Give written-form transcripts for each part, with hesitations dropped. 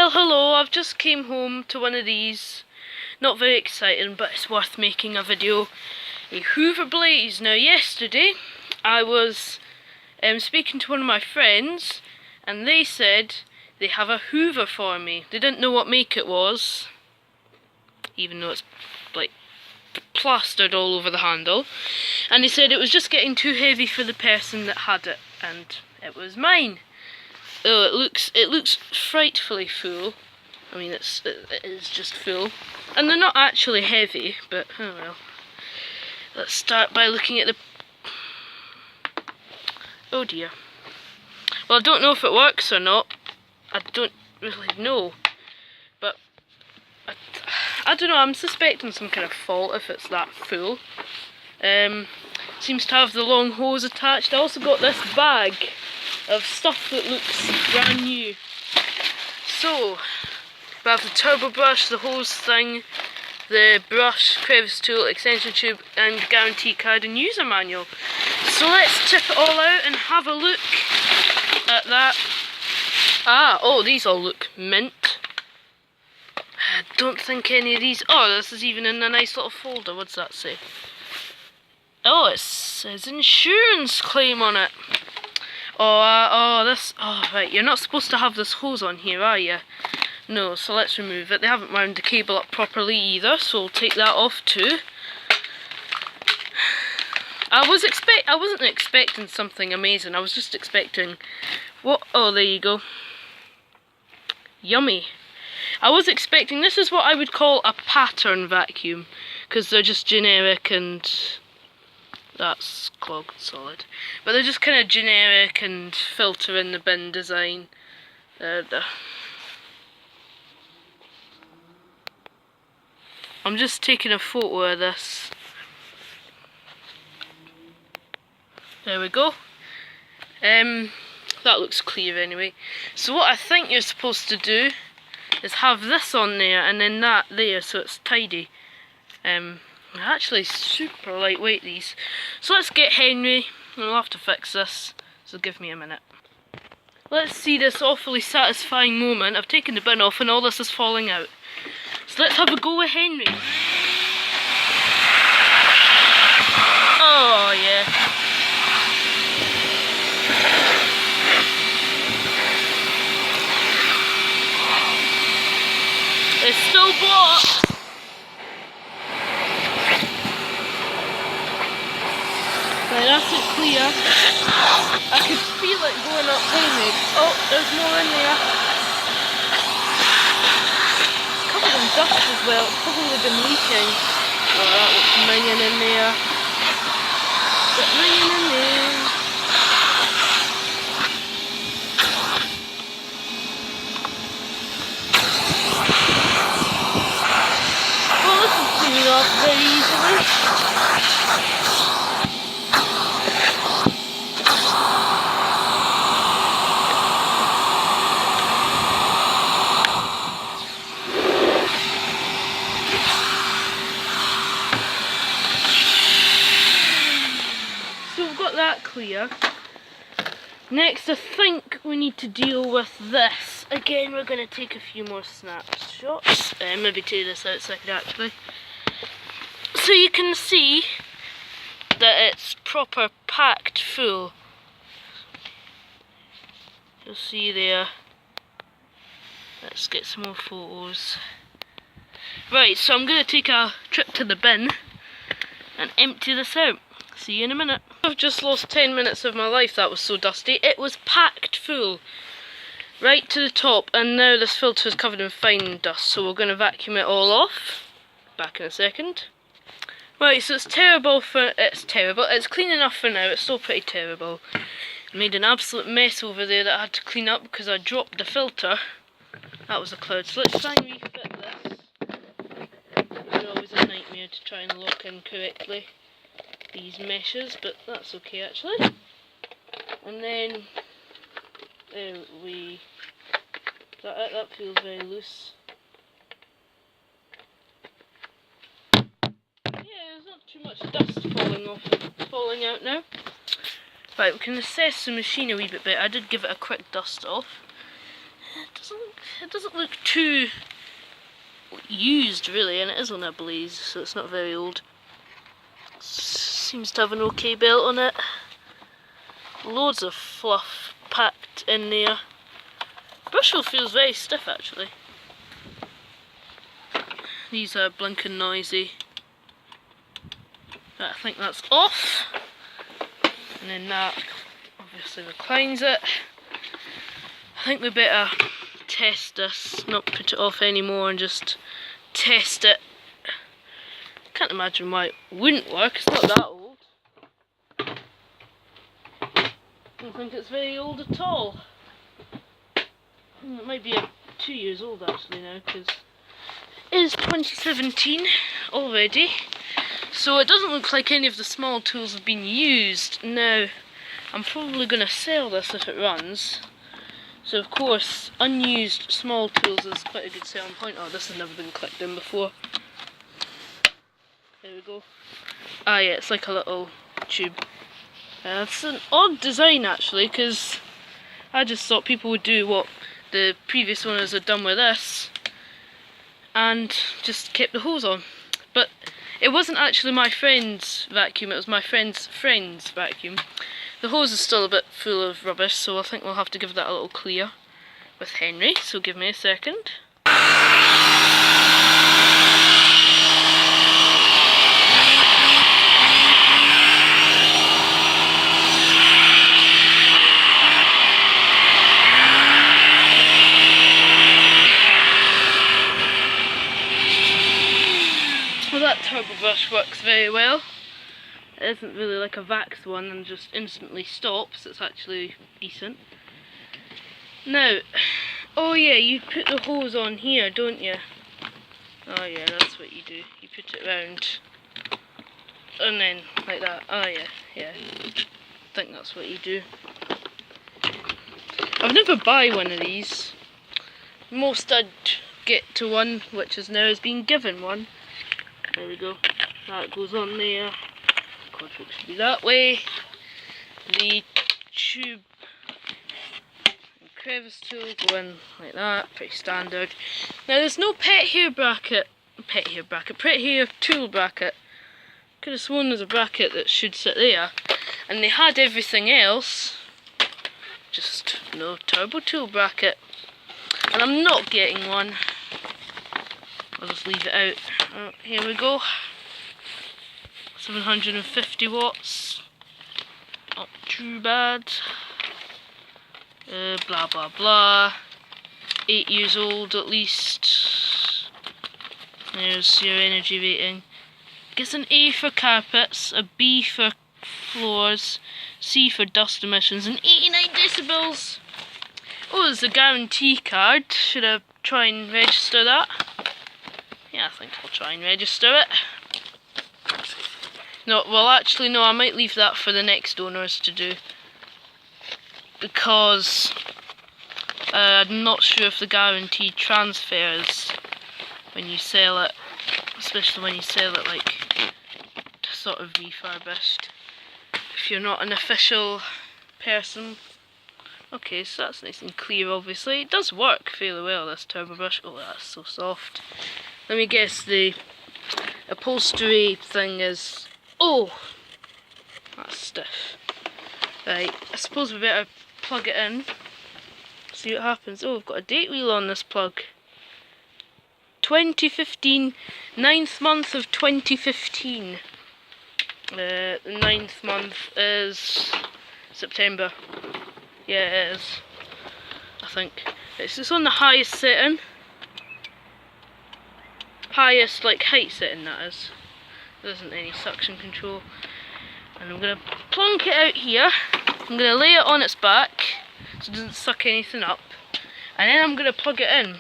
Well, hello, I've just came home to one of these. Not very exciting, but it's worth making a video. A Hoover Blaze. Now, yesterday, I was speaking to one of my friends, and they said they have a Hoover for me. They didn't know what make it was, even though it's like plastered all over the handle. And they said it was just getting too heavy for the person that had it, and it was mine. Oh, it looks frightfully full. I mean, it is just full, and they're not actually heavy. But oh well. Let's start by looking at the. Oh dear. Well, I don't know if it works or not. I don't really know, but I don't know. I'm suspecting some kind of fault if it's that full. Seems to have the long hose attached. I also got this bag of stuff that looks brand new. So, we have the turbo brush, the hose thing, the brush, crevice tool, extension tube, and guarantee card and user manual. So let's tip it all out and have a look at that. Oh, these all look mint. I don't think any of these. Oh, this is even in a nice little folder. What's that say? Oh, it says insurance claim on it. Right, you're not supposed to have this hose on here, are you? No, so let's remove it. They haven't wound the cable up properly either, so we'll take that off too. I wasn't expecting something amazing. I was just expecting what? Oh, there you go. Yummy. I was expecting, this is what I would call a pattern vacuum, because they're just generic and that's clogged solid. But they're just kind of generic and filter in the bin design. I'm just taking a photo of this. There we go. That looks clear anyway. So what I think you're supposed to do is have this on there and then that there, so it's tidy. They're actually super lightweight, these. So let's get Henry, and we'll have to fix this, so give me a minute. Let's see this awfully satisfying moment. I've taken the bin off and all this is falling out. So let's have a go with Henry. Oh yeah. It's still blocked. Right, that's it clear. I could feel it going up Henry. Oh, there's more in there. It's covered in dust as well. It's probably been leaking. Oh, that looks minging in there. It's minging in there. Well, this is cleaning off very easily. That clear. Next, I think we need to deal with this. Again, we're going to take a few more snapshots. Maybe take this outside actually. So you can see that it's proper packed full. You'll see there. Let's get some more photos. Right, so I'm going to take a trip to the bin and empty this out. See you in a minute. I've just lost 10 minutes of my life, that was so dusty. It was packed full, right to the top, and now this filter is covered in fine dust, so we're going to vacuum it all off. Back in a second. Right, so it's terrible. It's clean enough for now, it's still pretty terrible. I made an absolute mess over there that I had to clean up because I dropped the filter. That was a cloud, so let's try and refit this. It's always a nightmare to try and lock in correctly these meshes, but that's okay actually. And then that feels very loose. Yeah, there's not too much dust falling out now. Right, we can assess the machine a wee bit better. I did give it a quick dust off. It it doesn't look too used really, and it is on a blaze, so it's not very old. Seems to have an okay belt on it. Loads of fluff packed in there. Brush wheel feels very stiff actually. These are blinking noisy. I think that's off. And then that obviously reclines it. I think we better test this, not put it off anymore and just test it. Can't imagine why it wouldn't work, it's not that old. I don't think it's very old at all. It might be 2 years old actually now, because it is 2017 already. So it doesn't look like any of the small tools have been used. Now, I'm probably going to sell this if it runs. So of course, unused small tools is quite a good selling point. Oh, this has never been clicked in before. There we go. Ah yeah, it's like a little tube. It's an odd design actually, because I just thought people would do what the previous owners had done with this and just kept the hose on. But it wasn't actually my friend's vacuum, it was my friend's vacuum. The hose is still a bit full of rubbish, so I think we'll have to give that a little clear with Henry, so give me a second. Well, that turbo brush works very well. It isn't really like a Vax one and just instantly stops, it's actually decent. Now, oh yeah, you put the hose on here, don't you? Oh yeah, that's what you do. You put it round and then like that. Oh yeah, yeah. I think that's what you do. I've never buy one of these. Most I'd get to one, which is now has been given one. There we go. That goes on there. Quadric should be that way. The tube and crevice tool go in like that, pretty standard. Now there's no pet hair tool bracket. Could have sworn there's a bracket that should sit there. And they had everything else, just no turbo tool bracket. And I'm not getting one. I'll just leave it out. Oh, here we go. 750 watts. Not too bad. Blah blah blah. 8 years old at least. There's your energy rating. Gets an A for carpets, a B for floors, C for dust emissions, and 89 decibels. Oh, there's a guarantee card. Should I try and register that? Yeah, I think I'll try and register it. No, well actually no, I might leave that for the next owners to do. Because I'm not sure if the guarantee transfers when you sell it. Especially when you sell it like sort of refurbished. If you're not an official person. Okay, so that's nice and clear obviously. It does work fairly well, this turbo brush. Oh, that's so soft. Let me guess, the upholstery thing is... Oh! That's stiff. Right, I suppose we better plug it in. See what happens. Oh, we've got a date wheel on this plug. 2015, 9th month of 2015. The 9th month is September. Yeah, it is. I think. It's just on the highest setting. Highest, like, height setting, that is. There isn't any suction control. And I'm going to plonk it out here. I'm going to lay it on its back so it doesn't suck anything up. And then I'm going to plug it in.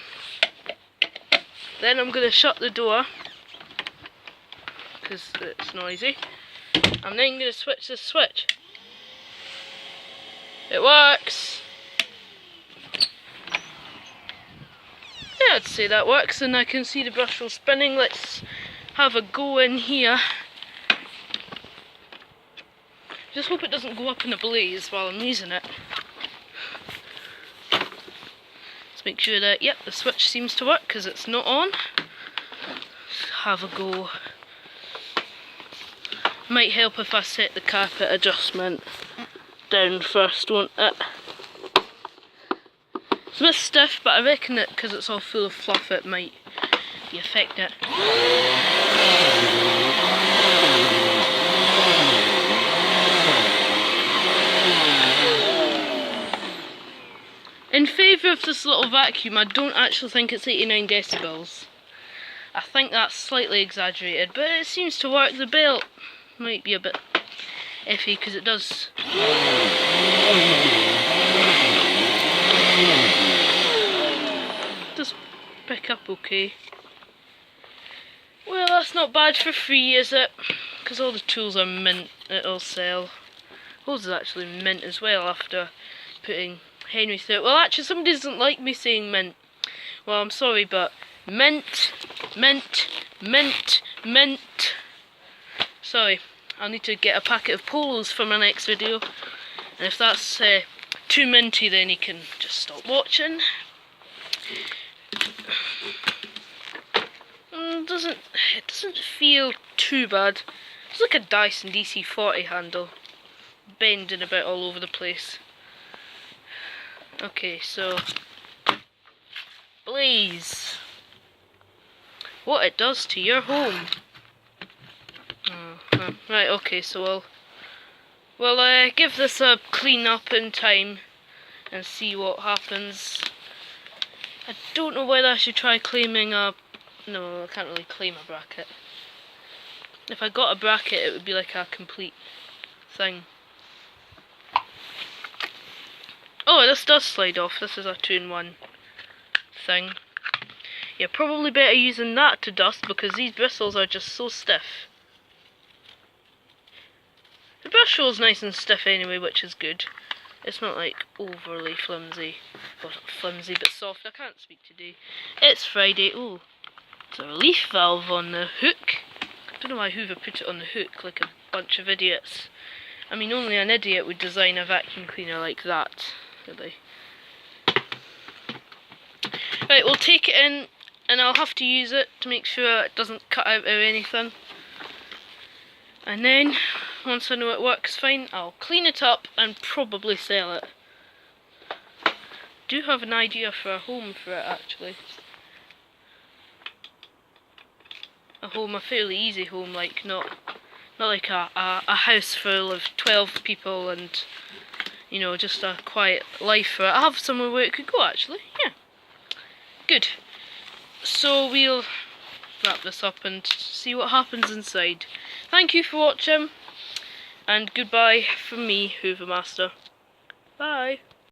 Then I'm going to shut the door because it's noisy. I'm then going to switch this switch. It works. Yeah, I'd say that works, and I can see the brush wheel spinning. Let's have a go in here. Just hope it doesn't go up in a blaze while I'm using it. It's make sure that, yep, the switch seems to work because it's not on. Let's have a go. Might help if I set the carpet adjustment down first, won't it? It's a bit stiff, but I reckon that because it's all full of fluff it might be affected. In favour of this little vacuum, I don't actually think it's 89 decibels. I think that's slightly exaggerated, but it seems to work. The belt might be a bit iffy because it does. Does pick up okay. Well, that's not bad for free, is it? Because all the tools are mint, it'll sell. Hose is actually mint as well after putting Henry through it. Well, actually, somebody doesn't like me saying mint. Well, I'm sorry, but mint, mint, mint, mint. Sorry, I'll need to get a packet of Polos for my next video. And if that's too minty, then you can just stop watching. It doesn't feel too bad. It's like a Dyson DC-40 handle, bending about all over the place. Okay, so Blaze, what it does to your home. Right, okay, so we'll give this a clean up in time and see what happens. I don't know whether I should try claiming a... No, I can't really claim a bracket. If I got a bracket, it would be like a complete thing. Oh, this does slide off. This is a 2-in-1 thing. You're probably better using that to dust because these bristles are just so stiff. The brush feels nice and stiff anyway, which is good. It's not like overly flimsy. Well, not flimsy, but soft. I can't speak today. It's Friday. Oh, there's a relief valve on the hook. I don't know why Hoover put it on the hook like a bunch of idiots. I mean, only an idiot would design a vacuum cleaner like that, really. Right, we'll take it in and I'll have to use it to make sure it doesn't cut out or anything. And then, once I know it works fine, I'll clean it up and probably sell it. Do have an idea for a home for it, actually. A fairly easy home, like not like a house full of 12 people and, you know, just a quiet life for it. I have somewhere where it could go, actually, yeah. Good. So we'll wrap this up and see what happens inside. Thank you for watching, and goodbye from me, Hoover Master. Bye.